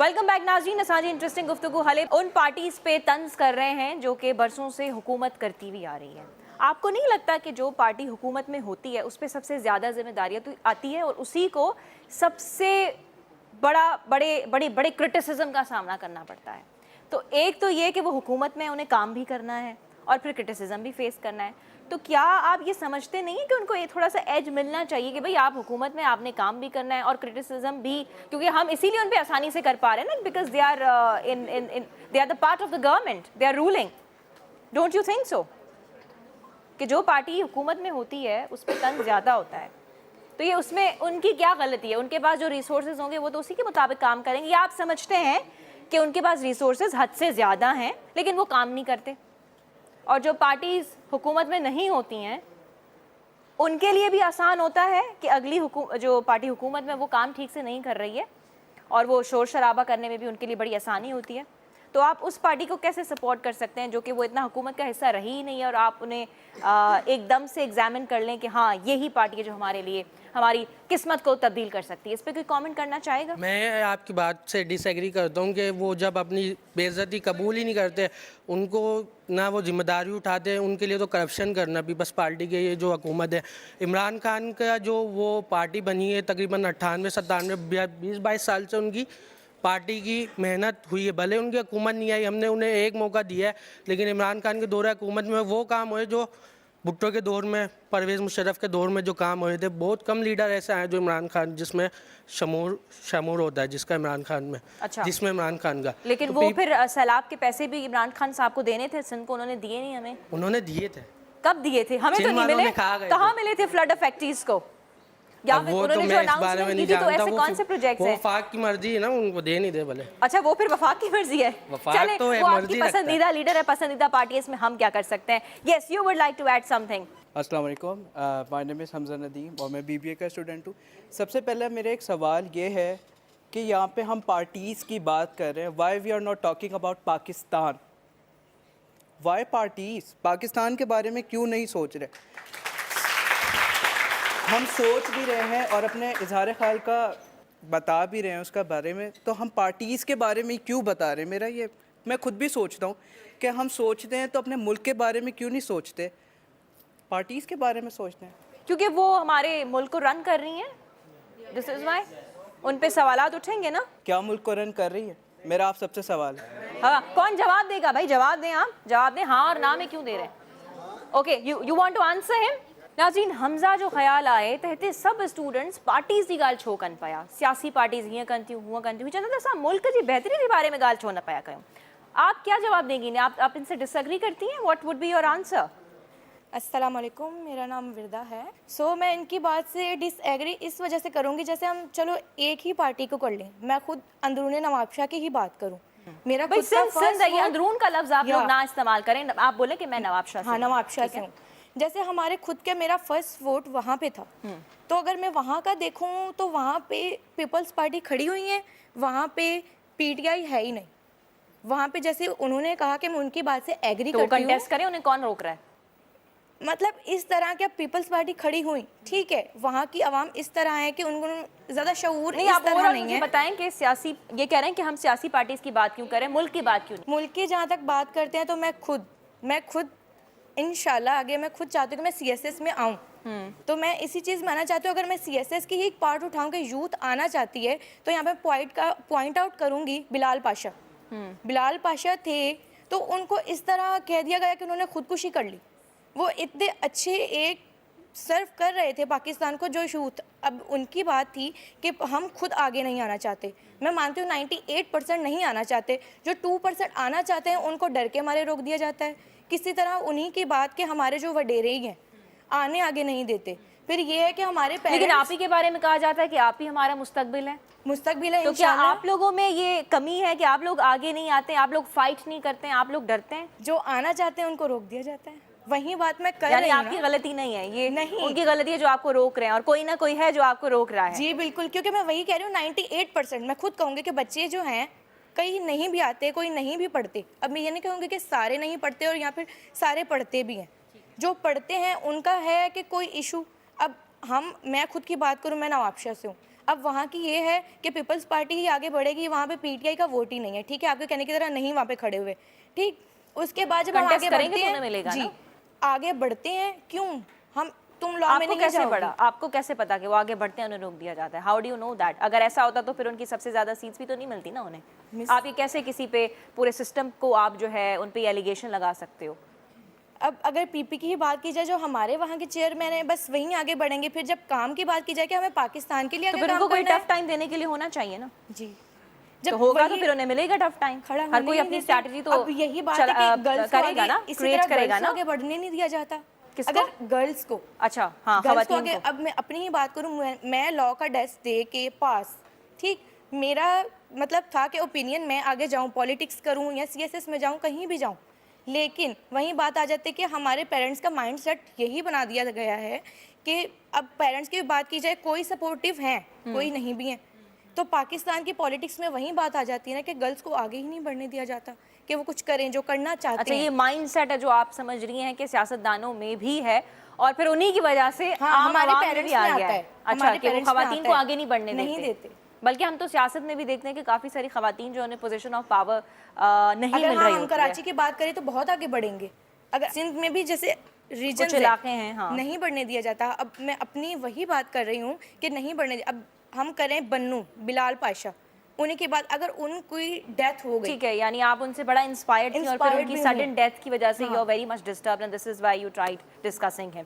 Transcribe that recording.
Welcome back नाज़रीन। असांजी interesting गुफ्तगू हले उन पार्टीज पे तंज कर रहे हैं जो कि बरसों से हुकूमत करती हुई आ रही है। आपको नहीं लगता कि जो पार्टी हुकूमत में होती है उस पर सबसे ज़्यादा जिम्मेदारियाँ तो आती है और उसी को सबसे बड़े क्रिटिसिज्म का सामना करना पड़ता है? तो एक तो ये कि वो हुकूमत में उन्हें काम भी करना है और फिर क्रिटिसिज्म भी फेस करना है। तो क्या आप ये समझते नहीं कि उनको ये थोड़ा सा एज मिलना चाहिए कि भाई आप हुकूमत में आपने काम भी करना है और क्रिटिसिज्म भी, क्योंकि हम इसीलिए उन पे आसानी से कर पा रहे हैं ना, because they are they are the part of the government, they are ruling. Don't you think so कि जो पार्टी हुकूमत में होती है उस पर तंज ज़्यादा होता है? तो ये उसमें उनकी क्या गलती है? उनके पास जो रिसोर्सेज होंगे वो तो उसी के मुताबिक काम करेंगे, या आप समझते हैं कि उनके पास रिसोर्सेज हद से ज़्यादा हैं लेकिन वो काम नहीं करते? और जो पार्टीज हुकूमत में नहीं होती हैं उनके लिए भी आसान होता है कि अगली जो पार्टी हुकूमत में वो काम ठीक से नहीं कर रही है और वो शोर शराबा करने में भी उनके लिए बड़ी आसानी होती है। तो आप उस पार्टी को कैसे सपोर्ट कर सकते हैं जो कि वो इतना हुकूमत का हिस्सा रही ही नहीं है और आप उन्हें एकदम से एग्जामिन कर लें कि हाँ यही पार्टी है जो हमारे लिए हमारी किस्मत को तब्दील कर सकती है? इस पर कोई कमेंट करना चाहेगा? मैं आपकी बात से डिसएग्री करता हूँ कि वो जब अपनी बेइज्जती कबूल ही नहीं करते, उनको ना वो जिम्मेदारी उठाते हैं, उनके लिए तो करप्शन करना पीपल्स पार्टी के ये जो हुकूमत है। इमरान खान का जो वो पार्टी बनी है तकरीबन 98-97 20-22 साल से उनकी पार्टी की मेहनत हुई है, भले उनकी हुकूमत नहीं आई, हमने उन्हें एक मौका दिया है, लेकिन इमरान खान के दौर हुकूमत में वो काम हुए जो भुट्टो के दौर में, परवेज़ मुशर्रफ के दौर में जो काम हुए थे। बहुत कम लीडर ऐसे आए जो इमरान खान जिसमें शमूर होता है, जिसका इमरान खान में, अच्छा, जिसमें इमरान खान का। लेकिन तो वो फिर सैलाब के पैसे भी इमरान खान साहब को देने थे, सिंध को उन्होंने दिए नहीं हमें। उन्होंने दिए थे। कब दिए थे? हमें तो नहीं मिले। कहाँ मिले थे फ्लड इफेक्ट्स को? या फिर उन्होंने जो अनाउंसमेंट की थी, तो ऐसे कौन से प्रोजेक्ट्स हैं? वफाक की मर्जी है ना, उनको दे नहीं दे भले। अच्छा, वो फिर वफाक की मर्जी है। वफाक तो है, वो मर्जी आपकी पसंदीदा लीडर है, पसंदीदा पार्टी है, इसमें हम क्या कर सकते हैं? Yes, you would like to add something. अस्सलाम वालेकुम, my name is Hamza Nadeem और मैं बीबीए का स्टूडेंट हूँ। सबसे पहले मेरा एक सवाल ये है कि यहाँ पे हम पार्टीज़ की बात कर रहे हैं, why we are not talking about Pakistan? Why parties? Pakistan के बारे में क्यों नहीं सोच रहे? हम सोच भी रहे हैं और अपने इजहार ख्याल का बता भी रहे हैं उसका बारे में, तो हम पार्टीज़ के बारे में क्यों बता रहे हैं? मेरा ये, मैं खुद भी सोचता हूँ कि हम सोचते हैं तो अपने मुल्क के बारे में क्यों नहीं सोचते, पार्टीज़ के बारे में सोचते हैं? क्योंकि वो हमारे मुल्क को रन कर रही हैं, दिस इज व्हाई। उन पे सवालात उठेंगे ना। क्या मुल्क को रन कर रही है? मेरा आप सबसे सवाल है। हाँ, कौन जवाब देगा भाई? जवाब दें, आप जवाब दें, हाँ और ना में क्यों दे रहे हैं? Okay, you want to answer him? नाज़रीन, हमजा जो ख्याल आए तहते सब स्टूडेंट्स पार्टीज़ की गाल छो कन पाया, सियासी पार्टीज़ हीअं कन थियूं हूअं कन थियूं, चवंदा असां मुल्क की बेहतरी के बारे में गाल छो न पाया कयूं। आप क्या जवाब देंगी? आप इनसे डिसएग्री करती हैं? What would be your answer? अस्सलाम वालेकुम, मेरा नाम विरदा है। मैं इनकी बात से डिसएग्री इस वजह से करूँगी, जैसे हम चलो एक ही पार्टी को कर लें, मैं खुद अंदरून नवाबशाह की ही बात करूँ। मेरा खुद का फर्स्ट ये अंदरून का लफ्ज़ आप लोग ना इस्तेमाल करें, आप बोले कि मैं नवाबशाह से। हाँ, नवाबशाह से हूँ। जैसे हमारे खुद के, मेरा फर्स्ट वोट वहाँ पे था, तो अगर मैं वहाँ का देखूँ तो वहाँ पे पीपल्स पार्टी खड़ी हुई है, वहाँ पे पीटीआई है ही नहीं। वहाँ पे जैसे उन्होंने कहा कि मैं उनकी बात से एग्री करती हूँ, कंटेस्ट करें, उन्हें कौन रोक रहा है? मतलब इस तरह के पीपल्स पार्टी खड़ी हुई, ठीक है, वहाँ की आवाम इस तरह है कि उनको ज़्यादा शऊर नहीं, आप ओवरऑल मुझे बताएं कि सियासी, ये कह रहे हैं कि हम सियासी पार्टीज की बात क्यों करें, मुल्क की बात क्यों नहीं? मुल्क की जहाँ तक बात करते हैं तो मैं खुद इंशाल्लाह आगे मैं खुद चाहती हूँ कि मैं सीएसएस में आऊँ। तो मैं इसी चीज़ मानना चाहती हूँ, अगर मैं सीएसएस की ही एक पार्ट उठाऊँ कि यूथ आना चाहती है, तो यहाँ पे पॉइंट आउट करूँगी बिलाल पाशा। बिलाल पाशा थे तो उनको इस तरह कह दिया गया कि उन्होंने खुदकुशी कर ली। वो इतने अच्छे एक सर्व कर रहे थे पाकिस्तान को, जो यूथ, अब उनकी बात थी कि हम खुद आगे नहीं आना चाहते। मैं मानती हूँ 98% नहीं आना चाहते, जो 2% आना चाहते हैं उनको डर के मारे रोक दिया जाता है किसी तरह। उन्हीं की बात के हमारे जो वडेरे ही हैं आने आगे नहीं देते। फिर ये है कि हमारे लेकिन आप ही के बारे में कहा जाता है कि आप ही हमारा मुस्तकबिल है। तो क्या आप लोगों में ये कमी है कि आप लोग आगे नहीं आते, आप लोग फाइट नहीं करते हैं, आप लोग डरते हैं? जो आना चाहते हैं उनको रोक दिया जाता है। वही बात मैं कर रही हूँ। आपकी गलती नहीं है ये, नहीं, उनकी गलती है जो आपको रोक रहे हैं, और कोई ना कोई है जो आपको रोक रहा है। जी बिल्कुल, क्योंकि मैं वही कह रही हूँ 98% मैं खुद कहूँगी कि बच्चे जो हैं कई नहीं भी आते, कोई नहीं भी पढ़ते। अब मैं ये नहीं कहूँगी कि सारे नहीं पढ़ते और यहाँ फिर सारे पढ़ते भी हैं। जो पढ़ते हैं उनका है कि कोई इशू, अब मैं खुद की बात करूँ, मैं नवाबशाह से हूँ, अब वहाँ की ये है कि पीपल्स पार्टी ही आगे बढ़ेगी, वहाँ पे पीटीआई का वोट ही नहीं है, ठीक है, आपके कहने की तरह नहीं वहाँ पे खड़े हुए, ठीक। उसके बाद जब हम Contest आगे करेंगे बढ़ते तो हैं उन्हें मिलेगा जी, ना? आगे बढ़ते हैं क्यों हम, तुम लॉ में आपको नहीं कैसे जाओगे। पड़ा, आपको कैसे पता कि वो आगे बढ़ते हैं उन्हें रोक दिया जाता है? How do you know that? अगर ऐसा होता तो फिर उनकी सबसे ज्यादा सीट्स भी तो नहीं मिलती ना उन्हें। आप ये कैसे किसी पे, पूरे सिस्टम को आप जो है उन पे एलिगेशन लगा सकते हो? अब अगर पीपी की ही बात की जाए, जो हमारे वहाँ के चेयरमैन है, बस वहीं आगे बढ़ेंगे। फिर जब काम की बात की जाए कि हमें पाकिस्तान के लिए तो अगर फिर काम उनको कोई करना टफ टाइम देने के लिए होना चाहिए ना। है जी, तो होगा तो वही फिर उन्हें मिलेगा टफ टाइम। खड़ा हर होने कोई नहीं अपनी देते। स्ट्रैटेजी तो अब यही बात है कि गर्ल्स को करेगा आगे ना, इसी क्रिएट तरह करेगा गर्ल्स को ना। आगे बढ़ने नहीं दिया जाता। किसको? अगर गर्ल्स को, अच्छा हाँ, गर्ल्स को खवातीन आगे, को। अब मैं अपनी ही बात करूँ, मैं लॉ का डेस्क दे के पास, ठीक, मेरा मतलब था कि ओपिनियन मैं आगे जाऊँ, पॉलिटिक्स करूँ या सीएसएस में जाऊँ, कहीं भी जाऊँ, लेकिन वही बात आ जाती है कि हमारे पेरेंट्स का माइंडसेट यही बना दिया गया है कि अब पेरेंट्स की बात की जाए, कोई सपोर्टिव हैं, कोई नहीं भी हैं। तो पाकिस्तान की पॉलिटिक्स में वही बात आ जाती है ना कि गर्ल्स को आगे ही नहीं बढ़ने दिया जाता कि वो कुछ करें जो करना चाहते अच्छा, हैं। ये माइंडसेट है जो आप समझ रही हैं कि सियासतदानों में भी है, और फिर उन्हीं की वजह से हाँ, आम हमारे आवाम में पेरेंट्स भी आ में गया आता है। है, अच्छा, हमारे कि वो पेरेंट्स में खवातीन आता को है। आगे नहीं बढ़ने नहीं देते। देते। बल्कि हम तो सियासत में भी देखते हैं कि काफी सारी खवातीन जो उन्हें पोजीशन ऑफ पावर नहीं अगर मिल हाँ रही हम होती है। कराची की बात करें तो बहुत आगे बढ़ेंगे। अगर सिंध में भी जैसे रीजन कुछ इलाके हैं, हाँ। नहीं बढ़ने दिया जाता। अब मैं अपनी वही बात कर रही हूँ कि नहीं बढ़ने, अब हम करें बन्नू बिलाल पाशा, उन्हीं के बाद अगर उनकी डेथ हो गई, ठीक है, यानी आप उनसे बड़ा इंस्पायर्ड थी और फिर Inspired उनकी भी सडन हूँ। डेथ की वजह से यू हाँ। Are very much disturbed and this is why you tried discussing him.